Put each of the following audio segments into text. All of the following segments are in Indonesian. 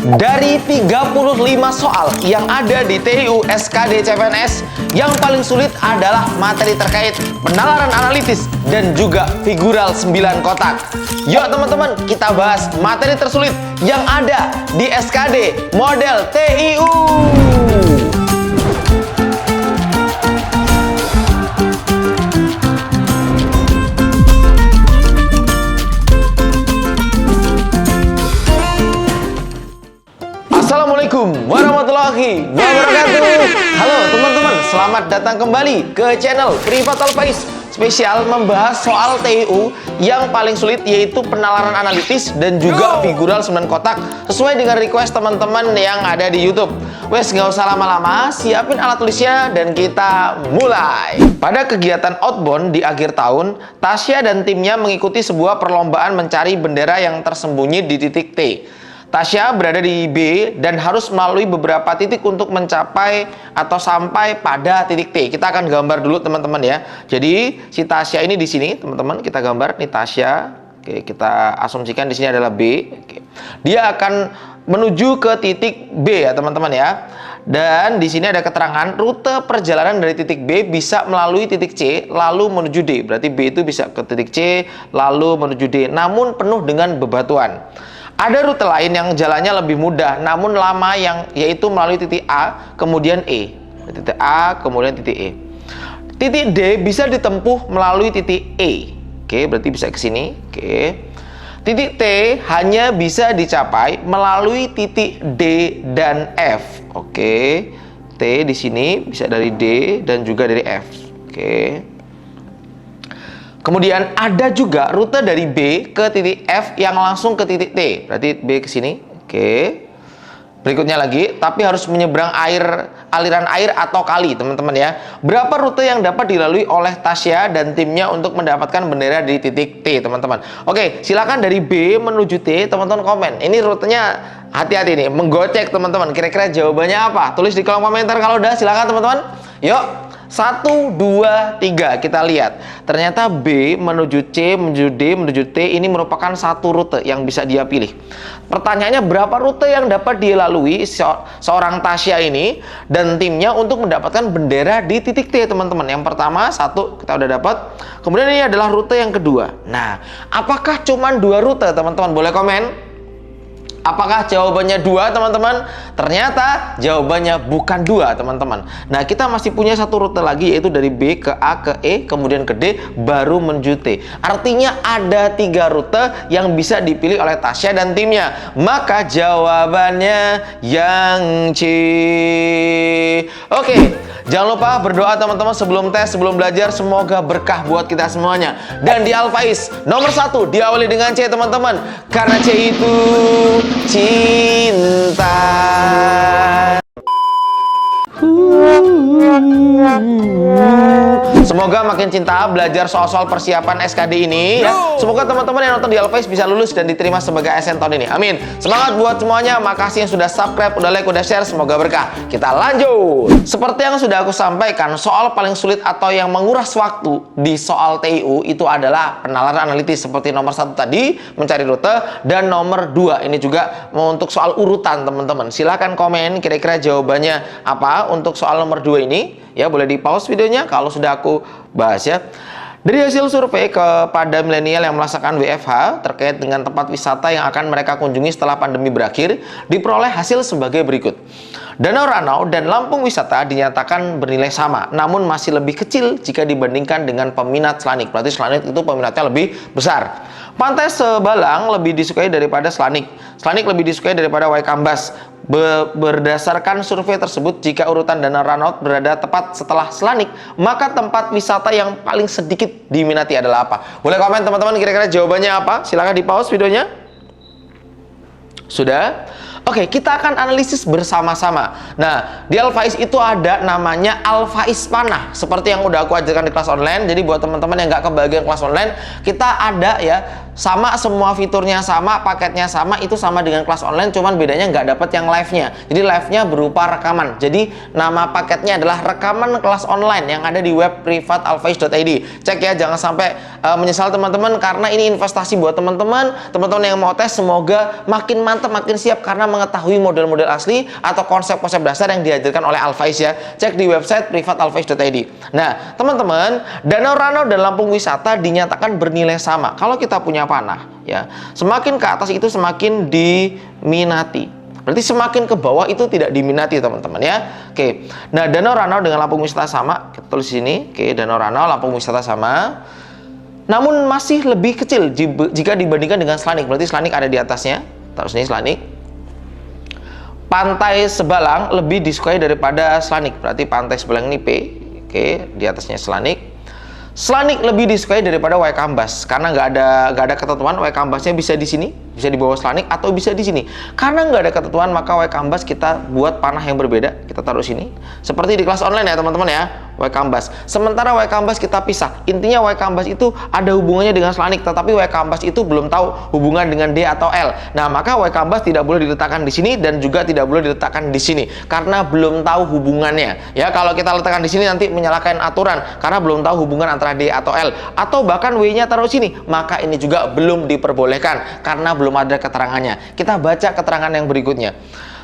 Dari 35 soal yang ada di TIU SKD CPNS, yang paling sulit adalah materi terkait penalaran analitis dan juga figural 9 kotak. Yuk teman-teman, kita bahas materi tersulit yang ada di SKD model TIU. Assalamualaikum warahmatullahi wabarakatuh. Halo teman-teman, selamat datang kembali ke channel Privat Alfaiz. Spesial membahas soal TIU yang paling sulit, yaitu penalaran analitis dan juga figural 9 kotak, sesuai dengan request teman-teman yang ada di YouTube. Wes, nggak usah lama-lama, siapin alat tulisnya dan kita mulai. Pada kegiatan outbound di akhir tahun, Tasya dan timnya mengikuti sebuah perlombaan mencari bendera yang tersembunyi di titik T. Tasya berada di B dan harus melalui beberapa titik untuk mencapai atau sampai pada titik T. Kita akan gambar dulu teman-teman ya. Jadi si Tasya ini di sini teman-teman, kita gambar nih Tasya. Oke, kita asumsikan di sini adalah B. Oke. Dia akan menuju ke titik B ya teman-teman ya. Dan di sini ada keterangan rute perjalanan dari titik B bisa melalui titik C lalu menuju D. Berarti B itu bisa ke titik C lalu menuju D, namun penuh dengan bebatuan. Ada rute lain yang jalannya lebih mudah namun lama, yaitu melalui titik A kemudian E. Titik A kemudian titik E. Titik D bisa ditempuh melalui titik E. Oke, berarti bisa ke sini. Oke. Titik T hanya bisa dicapai melalui titik D dan F. Oke. T di sini bisa dari D dan juga dari F. Oke. Kemudian ada juga rute dari B ke titik F yang langsung ke titik T. Berarti B ke sini. Oke. Berikutnya lagi, tapi harus menyeberang aliran air atau kali, teman-teman ya. Berapa rute yang dapat dilalui oleh Tasya dan timnya untuk mendapatkan bendera di titik T, teman-teman? Oke, silakan dari B menuju T, teman-teman komen. Ini rutenya hati-hati nih, menggocek teman-teman. Kira-kira jawabannya apa? Tulis di kolom komentar kalau udah, silakan teman-teman. Yuk. 1, 2, 3, kita lihat. Ternyata B menuju C, menuju D, menuju T ini merupakan satu rute yang bisa dia pilih. Pertanyaannya, berapa rute yang dapat dilalui seorang Tasya ini dan timnya untuk mendapatkan bendera di titik T, teman-teman? Yang pertama, 1 kita udah dapat. Kemudian ini adalah rute yang kedua. Nah, apakah cuma 2 rute, teman-teman? Boleh komen. Apakah jawabannya 2, teman-teman? Ternyata jawabannya bukan 2, teman-teman. Nah, kita masih punya satu rute lagi, yaitu dari B ke A ke E, kemudian ke D, baru menuju T. Artinya ada 3 rute yang bisa dipilih oleh Tasya dan timnya. Maka jawabannya yang C. Oke. Jangan lupa berdoa teman-teman sebelum tes, sebelum belajar. Semoga berkah buat kita semuanya. Dan di Alfaiz nomor 1 diawali dengan C, teman-teman. Karena C itu cinta. Semoga makin cinta belajar soal-soal persiapan SKD ini ya. Semoga teman-teman yang nonton di Alfaiz bisa lulus dan diterima sebagai ASN tahun ini. Amin. Semangat buat semuanya. Makasih yang sudah subscribe, udah like, udah share. Semoga berkah. Kita lanjut. Seperti yang sudah aku sampaikan, soal paling sulit atau yang menguras waktu di soal TIU itu adalah penalaran analitis. Seperti nomor 1 tadi, mencari rute, dan nomor 2 ini juga untuk soal urutan, teman-teman. Silahkan komen kira-kira jawabannya apa untuk soal nomor 2 ini. Ya, boleh di pause videonya kalau sudah aku bahas ya. Dari hasil survei kepada milenial yang melaksanakan WFH terkait dengan tempat wisata yang akan mereka kunjungi setelah pandemi berakhir, diperoleh hasil sebagai berikut. Danau Ranau dan Lampung Wisata dinyatakan bernilai sama, namun masih lebih kecil jika dibandingkan dengan peminat Slanik. Berarti Slanik itu peminatnya lebih besar. Pantai Sebalang lebih disukai daripada Slanik. Slanik lebih disukai daripada Waikambas. Berdasarkan survei tersebut, jika urutan Danau Ranau berada tepat setelah Slanik, maka tempat wisata yang paling sedikit diminati adalah apa? Boleh komen teman-teman kira-kira jawabannya apa? Silahkan di pause videonya. Sudah? Oke, kita akan analisis bersama-sama. Nah, di Alfaiz itu ada namanya Alfaiz Panah, seperti yang udah aku ajarkan di kelas online. Jadi buat teman-teman yang nggak kebagian kelas online, kita ada ya sama, semua fiturnya sama, paketnya sama, itu sama dengan kelas online, cuman bedanya nggak dapat yang live-nya. Jadi live-nya berupa rekaman. Jadi nama paketnya adalah rekaman kelas online yang ada di web privatalfaiz.id. Cek ya, jangan sampai menyesal teman-teman, karena ini investasi buat teman-teman yang mau tes. Semoga makin mantap, makin siap karena mengetahui model-model asli atau konsep-konsep dasar yang dihadirkan oleh Alfaiz ya. Cek di website privatalfaiz.id. Nah, teman-teman, Danau Ranau dan Lampung Wisata dinyatakan bernilai sama. Kalau kita punya panah ya, semakin ke atas itu semakin diminati. Berarti semakin ke bawah itu tidak diminati teman-teman ya. Oke. Nah, Danau Ranau dengan Lampung Wisata sama. Kita tulis sini. Oke, Danau Ranau, Lampung Wisata sama. Namun masih lebih kecil jika dibandingkan dengan Slanik. Berarti Slanik ada di atasnya. Taruh sini Slanik. Pantai Sebalang lebih disukai daripada Slanik. Berarti Pantai Sebalang ini P. Oke, di atasnya Slanik. Slanik lebih disukai daripada Waikambas karena nggak ada ketentuan. Waikambasnya bisa di sini, bisa di bawah Slanik, atau bisa di sini. Karena nggak ada ketentuan, maka Waikambas kita buat panah yang berbeda. Kita taruh sini. Seperti di kelas online ya teman-teman ya. Waikambas. Sementara Waikambas kita pisah. Intinya Waikambas itu ada hubungannya dengan Slanik, tetapi Waikambas itu belum tahu hubungan dengan D atau L. Nah, maka Waikambas tidak boleh diletakkan di sini dan juga tidak boleh diletakkan di sini karena belum tahu hubungannya. Ya, kalau kita letakkan di sini nanti menyalakan aturan karena belum tahu hubungan antara D atau L, atau bahkan W-nya taruh sini, maka ini juga belum diperbolehkan karena belum ada keterangannya. Kita baca keterangan yang berikutnya.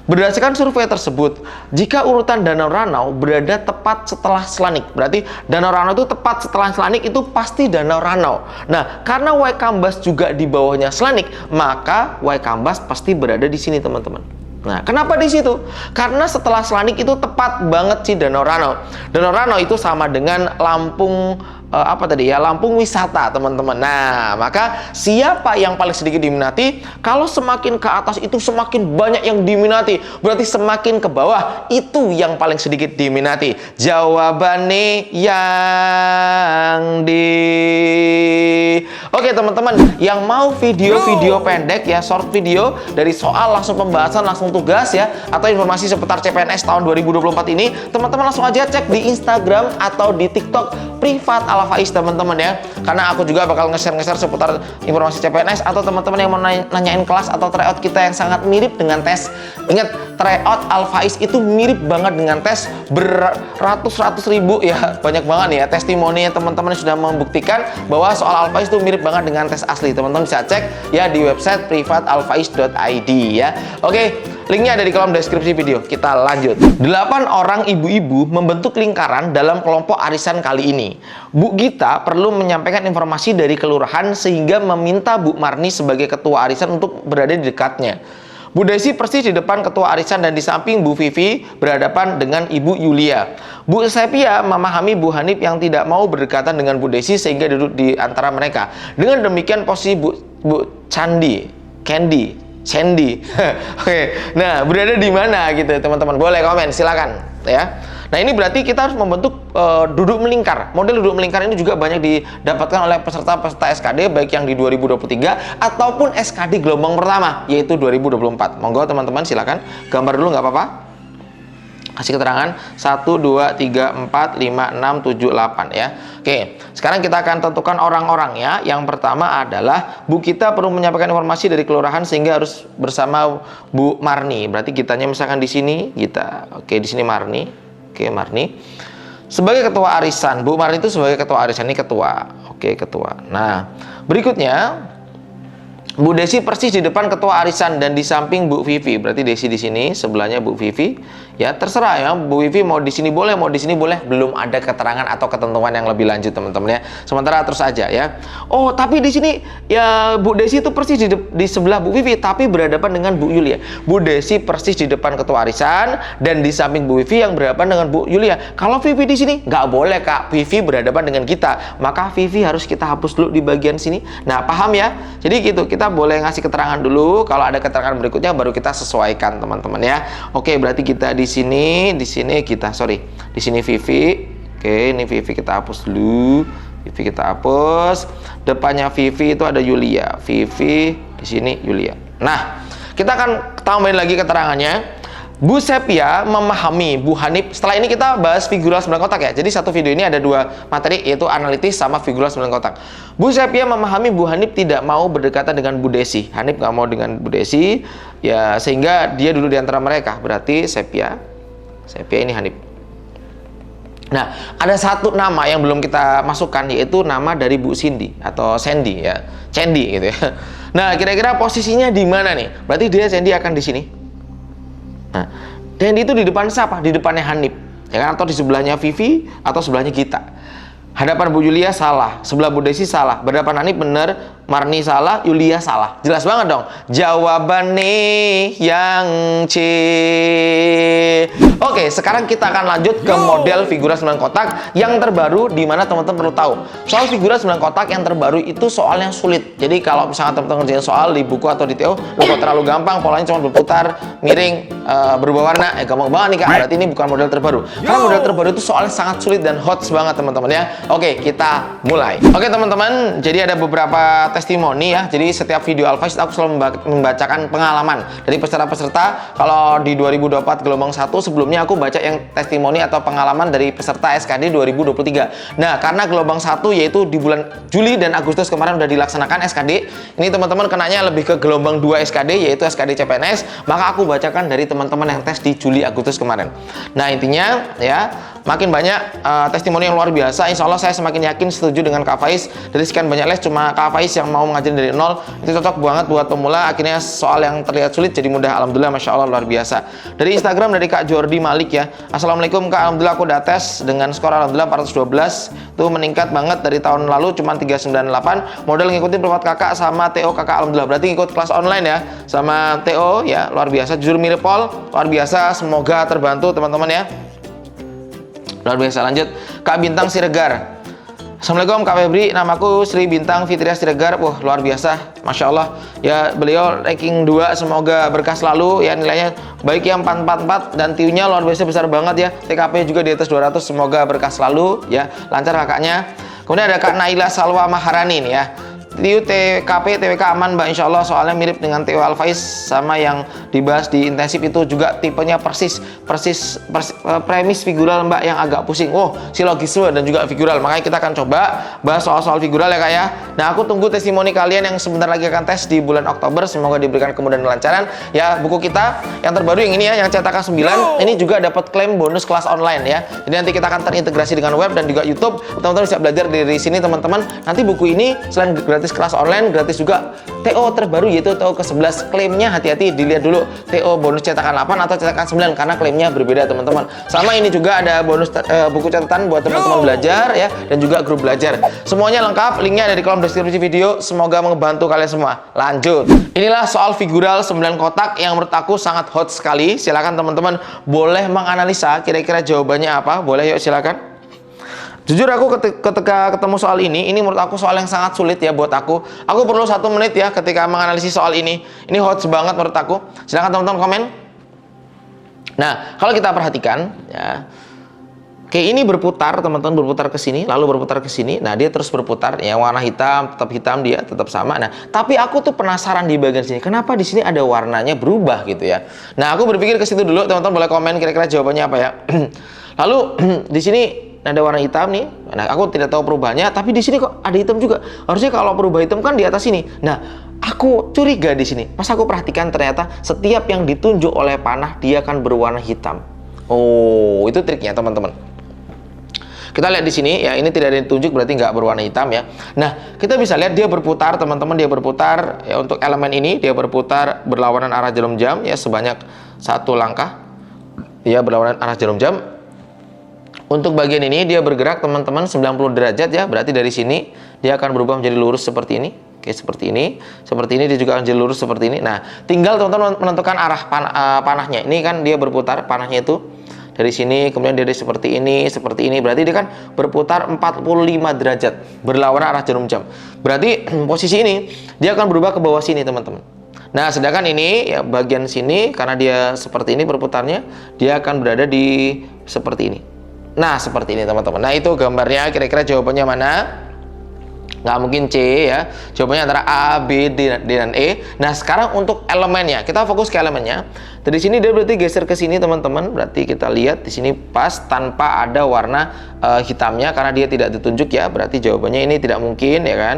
Berdasarkan survei tersebut, jika urutan Danau Ranau berada tepat setelah Slanik, berarti Danau Ranau itu tepat setelah Slanik, itu pasti Danau Ranau. Nah, karena Waikambas juga di bawahnya Slanik, maka Waikambas pasti berada di sini teman-teman. Nah, kenapa di situ? Karena setelah Slanik itu tepat banget sih Danau Ranau. Danau Ranau itu sama dengan Lampung Lampung Wisata teman-teman. Nah, maka siapa yang paling sedikit diminati? Kalau semakin ke atas itu semakin banyak yang diminati, berarti semakin ke bawah itu yang paling sedikit diminati. Jawabannya yang di... Oke teman-teman, yang mau video-video pendek ya, short video dari soal langsung pembahasan, langsung tugas ya, atau informasi seputar CPNS tahun 2024 ini, teman-teman langsung aja cek di Instagram atau di TikTok Privat Alfaiz teman-teman ya, karena aku juga bakal nge-share seputar informasi CPNS, atau teman-teman yang mau nanyain kelas atau tryout kita yang sangat mirip dengan tes. Ingat, tryout Alfaiz itu mirip banget dengan tes, beratus-ratus ribu ya, banyak banget ya testimoni teman-teman sudah membuktikan bahwa soal Alfaiz itu mirip banget dengan tes asli. Teman-teman bisa cek ya di website privatalfaiz.id ya. Oke, linknya ada di kolom deskripsi video. Kita lanjut. 8 orang ibu-ibu membentuk lingkaran dalam kelompok arisan kali ini. Bu Gita perlu menyampaikan informasi dari kelurahan sehingga meminta Bu Marni sebagai ketua arisan untuk berada di dekatnya. Bu Desi persis di depan ketua arisan dan di samping Bu Vivi berhadapan dengan Ibu Yulia. Bu Sepia memahami Bu Hanif yang tidak mau berdekatan dengan Bu Desi sehingga duduk di antara mereka. Dengan demikian posisi Bu Sandy. Oke, nah berada di mana gitu teman-teman? Boleh komen, silakan ya. Nah, ini berarti kita harus membentuk duduk melingkar. Model duduk melingkar ini juga banyak didapatkan oleh peserta-peserta SKD baik yang di 2023 ataupun SKD gelombang pertama yaitu 2024. Monggo teman-teman silakan gambar dulu nggak apa-apa. Kasih keterangan 1, 2, 3, 4, 5, 6, 7, 8 ya. Oke, sekarang kita akan tentukan orang-orang ya. Yang pertama adalah Bu Gita perlu menyampaikan informasi dari kelurahan sehingga harus bersama Bu Marni. Berarti kitanya misalkan di sini Gita. Oke, di sini Marni. Oke, Marni. Sebagai ketua arisan, Bu Marni itu sebagai ketua arisan, ini ketua. Oke, ketua. Nah, berikutnya Bu Desi persis di depan ketua arisan dan di samping Bu Vivi. Berarti Desi di sini, sebelahnya Bu Vivi. Ya, terserah ya. Bu Vivi mau di sini boleh, mau di sini boleh. Belum ada keterangan atau ketentuan yang lebih lanjut, teman-teman ya. Sementara terus aja ya. Oh, tapi di sini ya Bu Desi itu persis di sebelah Bu Vivi tapi berhadapan dengan Bu Yulia. Bu Desi persis di depan ketua arisan dan di samping Bu Vivi yang berhadapan dengan Bu Yulia. Kalau Vivi di sini nggak boleh, Kak. Vivi berhadapan dengan kita. Maka Vivi harus kita hapus dulu di bagian sini. Nah, paham ya? Jadi gitu, kita boleh ngasih keterangan dulu, kalau ada keterangan berikutnya baru kita sesuaikan teman-teman ya. Oke, berarti kita di sini kita di sini Vivi. Oke, ini Vivi kita hapus dulu. Vivi kita hapus. Depannya Vivi itu ada Yulia. Vivi di sini Yulia. Nah, kita akan tambahin lagi keterangannya. Bu Sepia memahami Bu Hanif. Setelah ini kita bahas figural 9 kotak ya. Jadi satu video ini ada 2 materi, yaitu analitis sama figural 9 kotak. Bu Sepia memahami Bu Hanif tidak mau berdekatan dengan Bu Desi. Hanif nggak mau dengan Bu Desi, ya sehingga dia dulu di antara mereka. Berarti Sepia ini Hanif. Nah, ada satu nama yang belum kita masukkan, yaitu nama dari Bu Cindy atau Sandy ya, Candy gitu ya. Nah, kira-kira posisinya di mana nih? Berarti dia Sandy akan di sini. Nah, dan itu di depan siapa? Di depannya Hanif, ya kan? Atau di sebelahnya Vivi atau sebelahnya Gita. Hadapan Bu Yulia salah, sebelah Bu Desi salah, berhadapan Hanif bener, Marni salah, Yulia salah. Jelas banget dong. Jawabannya yang C. Oke, sekarang kita akan lanjut ke model figura 9 kotak yang terbaru, di mana teman-teman perlu tahu. Soal figura 9 kotak yang terbaru itu soal yang sulit. Jadi kalau misalnya teman-teman ngerjain soal di buku atau di TO, kok terlalu gampang, polanya cuma berputar, miring, berubah warna, gampang banget nih Kak. Berarti ini bukan model terbaru. Karena model terbaru itu soalnya sangat sulit dan hot banget teman-teman ya. Oke, kita mulai. Oke teman-teman, jadi ada beberapa testimoni ya. Jadi setiap video Alphais aku selalu membacakan pengalaman dari peserta-peserta. Kalau di 2024 gelombang 1 sebelumnya aku baca yang testimoni atau pengalaman dari peserta SKD 2023. Nah, karena gelombang 1 yaitu di bulan Juli dan Agustus kemarin udah dilaksanakan SKD. Ini teman-teman kenanya lebih ke gelombang 2 SKD, yaitu SKD CPNS. Maka aku bacakan dari teman-teman yang tes di Juli Agustus kemarin. Nah, intinya ya, makin banyak testimoni yang luar biasa. Insya Allah saya semakin yakin setuju dengan Kak Faiz. Dari sekian banyak les, cuma Kak Faiz yang mau ngajarin dari nol. Itu cocok banget buat pemula. Akhirnya soal yang terlihat sulit jadi mudah. Alhamdulillah, Masya Allah, luar biasa. Dari Instagram dari Kak Jordi Malik ya. Assalamualaikum Kak, Alhamdulillah aku udah tes dengan skor Alhamdulillah 412. Itu meningkat banget dari tahun lalu, cuma 398. Model ngikutin privat kakak sama TO kakak. Alhamdulillah, berarti ngikut kelas online ya. Sama TO ya, luar biasa. Jujur mirip Pol, luar biasa. Semoga terbantu teman-teman ya. Luar biasa. Lanjut Kak Bintang Siregar. Assalamualaikum Kak Febri, namaku Sri Bintang Fitria Siregar. Wah, luar biasa, Masya Allah ya, beliau ranking 2, semoga berkah selalu ya, nilainya baik ya 444 dan TIU-nya luar biasa besar banget ya, TKP juga di atas 200, semoga berkah selalu ya, lancar kakaknya. Kemudian ada Kak Naila Salwa Maharani nih ya, TIU TKP TWK aman Mbak, Insya Allah, soalnya mirip dengan TIU Alphais sama yang dibahas di intensif itu juga tipenya persis premis figural Mbak yang agak pusing. Oh, silogisme dan juga figural. Makanya kita akan coba bahas soal-soal figural ya Kak ya. Nah, aku tunggu testimoni kalian yang sebentar lagi akan tes di bulan Oktober. Semoga diberikan kemudahan dan kelancaran. Ya, buku kita yang terbaru yang ini ya, yang cetakan 9, ini juga dapat klaim bonus kelas online ya. Jadi nanti kita akan terintegrasi dengan web dan juga YouTube. Teman-teman bisa belajar dari sini teman-teman. Nanti buku ini selain gratis kelas online, gratis juga TO terbaru yaitu TO ke-11. Klaimnya hati-hati dilihat dulu, TO bonus cetakan 8 atau cetakan 9 karena klaimnya berbeda teman-teman. Sama ini juga ada bonus buku catatan buat teman-teman belajar ya, dan juga grup belajar. Semuanya lengkap, linknya ada di kolom deskripsi video. Semoga membantu kalian semua. Lanjut. Inilah soal figural 9 kotak yang menurut aku sangat hot sekali. Silakan teman-teman boleh menganalisa kira-kira jawabannya apa. Boleh, yuk silakan. Jujur aku ketika ketemu soal ini menurut aku soal yang sangat sulit ya buat aku. Aku perlu 1 menit ya ketika menganalisis soal ini. Ini hot banget menurut aku. Silahkan teman-teman komen. Nah, kalau kita perhatikan ya, kayak ini berputar, teman-teman, berputar ke sini, lalu berputar ke sini. Nah, dia terus berputar ya, warna hitam, tetap hitam, dia tetap sama. Nah, tapi aku tuh penasaran di bagian sini. Kenapa di sini ada warnanya berubah gitu ya? Nah, aku berpikir ke situ dulu, teman-teman boleh komen kira-kira jawabannya apa ya. Lalu di sini ada warna hitam nih. Nah, aku tidak tahu perubahannya, tapi di sini kok ada hitam juga. Harusnya kalau berubah hitam kan di atas sini. Nah, aku curiga di sini. Pas aku perhatikan ternyata setiap yang ditunjuk oleh panah dia akan berwarna hitam. Oh, itu triknya teman-teman. Kita lihat di sini ya, ini tidak ada yang ditunjuk berarti nggak berwarna hitam ya. Nah, kita bisa lihat dia berputar teman-teman, dia berputar ya, untuk elemen ini dia berputar berlawanan arah jarum jam ya, sebanyak 1 langkah. Dia berlawanan arah jarum jam. Untuk bagian ini dia bergerak teman-teman 90 derajat ya, berarti dari sini dia akan berubah menjadi lurus seperti ini. Oke, seperti ini dia juga akan jadi lurus seperti ini. Nah, tinggal teman-teman menentukan arah panahnya. Ini kan dia berputar panahnya itu dari sini, kemudian dia seperti ini, berarti dia kan berputar 45 derajat berlawanan arah jarum jam. Berarti posisi ini dia akan berubah ke bawah sini teman-teman. Nah, sedangkan ini ya bagian sini karena dia seperti ini berputarnya, dia akan berada di seperti ini. Nah, seperti ini teman-teman. Nah, itu gambarnya, kira-kira jawabannya mana? Nggak mungkin C ya. Jawabannya antara A, B, D, dan E. Nah, sekarang untuk elemennya, kita fokus ke elemennya. Dari sini dia berarti geser ke sini teman-teman. Berarti kita lihat di sini pas tanpa ada warna hitamnya karena dia tidak ditunjuk ya. Berarti jawabannya ini tidak mungkin ya kan.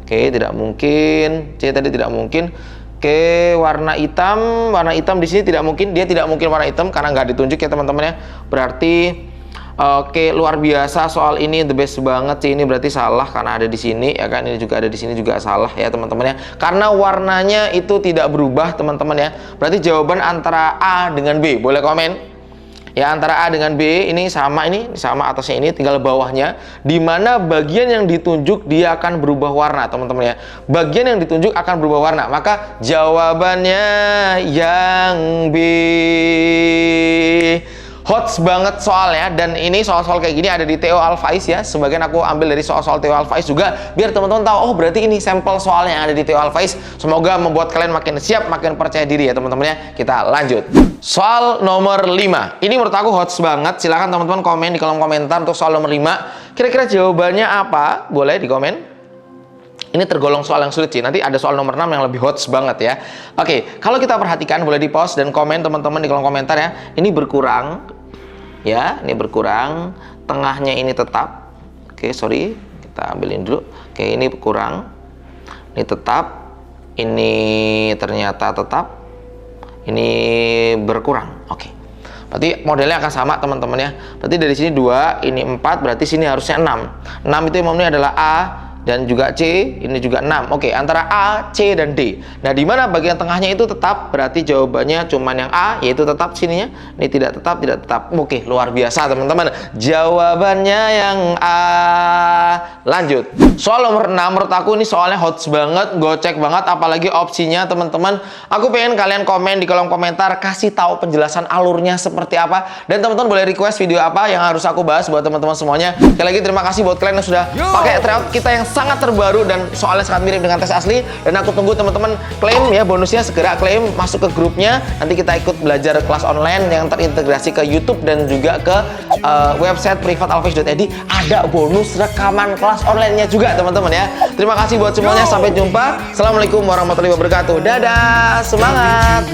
Oke, tidak mungkin. C tadi tidak mungkin. Oke, warna hitam di sini tidak mungkin. Dia tidak mungkin warna hitam karena nggak ditunjuk ya teman-teman ya. Berarti oke, luar biasa soal ini, the best banget sih. Ini berarti salah karena ada di sini ya kan. Ini juga ada di sini juga salah ya teman-teman ya. Karena warnanya itu tidak berubah teman-teman ya. Berarti jawaban antara A dengan B. Boleh komen? Ya, antara A dengan B ini sama atasnya ini, tinggal bawahnya. Dimana bagian yang ditunjuk dia akan berubah warna teman-teman ya. Bagian yang ditunjuk akan berubah warna. Maka jawabannya yang B. Hots banget soalnya, dan ini soal-soal kayak gini ada di Theo Alfaiz ya. Sebagian aku ambil dari soal-soal Theo Alfaiz juga, biar teman-teman tahu, oh berarti ini sampel soalnya yang ada di Theo Alfaiz. Semoga membuat kalian makin siap, makin percaya diri ya teman-teman ya. Kita lanjut. Soal nomor 5. Ini menurut aku hots banget. Silahkan teman-teman komen di kolom komentar untuk soal nomor 5. Kira-kira jawabannya apa? Boleh di komen. Ini tergolong soal yang sulit sih. Nanti ada soal nomor 6 yang lebih hots banget ya. Oke, kalau kita perhatikan boleh di pause dan komen teman-teman di kolom komentar ya. Ini berkurang. Ya, ini berkurang, tengahnya ini tetap. Oke, sorry, kita ambilin dulu. Oke, ini berkurang, ini tetap, ini ternyata tetap, ini berkurang. Oke, berarti modelnya akan sama teman-teman ya. Berarti dari sini 2, ini 4, berarti sini harusnya 6. 6 itu imamnya adalah A dan juga C, ini juga 6. Oke, antara A, C, dan D. Nah, di mana bagian tengahnya itu tetap, berarti jawabannya cuman yang A, yaitu tetap sininya. Ini tidak tetap. Oke, luar biasa teman-teman. Jawabannya yang A. Lanjut. Soal nomor 6 menurut aku ini soalnya hots banget, gocek banget, apalagi opsinya teman-teman. Aku pengen kalian komen di kolom komentar, kasih tahu penjelasan alurnya seperti apa. Dan teman-teman boleh request video apa yang harus aku bahas buat teman-teman semuanya. Sekali lagi terima kasih buat kalian yang sudah pakai tryout kita yang sangat terbaru dan soalnya sangat mirip dengan tes asli. Dan aku tunggu teman-teman klaim ya, bonusnya segera klaim, masuk ke grupnya. Nanti kita ikut belajar kelas online yang terintegrasi ke YouTube dan juga ke website privatalfaiz.id. Ada bonus rekaman kelas online-nya juga teman-teman ya. Terima kasih buat semuanya, sampai jumpa. Assalamualaikum warahmatullahi wabarakatuh. Dadah, semangat.